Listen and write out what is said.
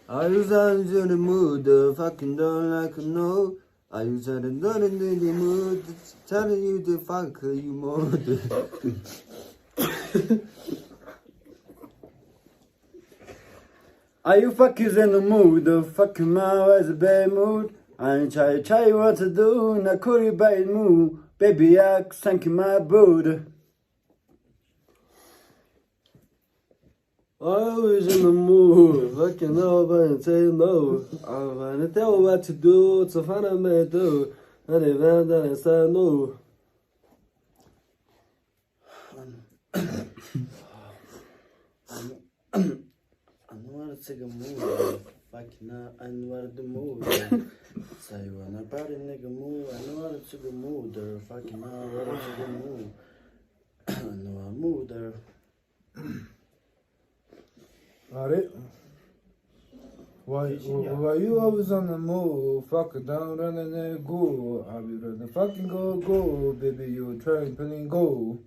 Are you starting to the mood? The fucking don't like a no. Are you starting to the mood? Telling you to fuck you more. Are you fuckers in the mood? The fucking mouth has a bad mood. I ain't try what to do. Now could you bad mood? Baby, I sank in my boot. I was in the mood, fucking over and say no. I wanna tell what to do, to find a man do. And even then I said no. I know how to take a move, fucking I know how to move. Say when I party nigga move, I know how to take a move there, fucking I know how to take a move. I know I move there. Alright. Why you always on the move? Fuck it, down running that go. I'll be running fucking go, baby. You trying playing go.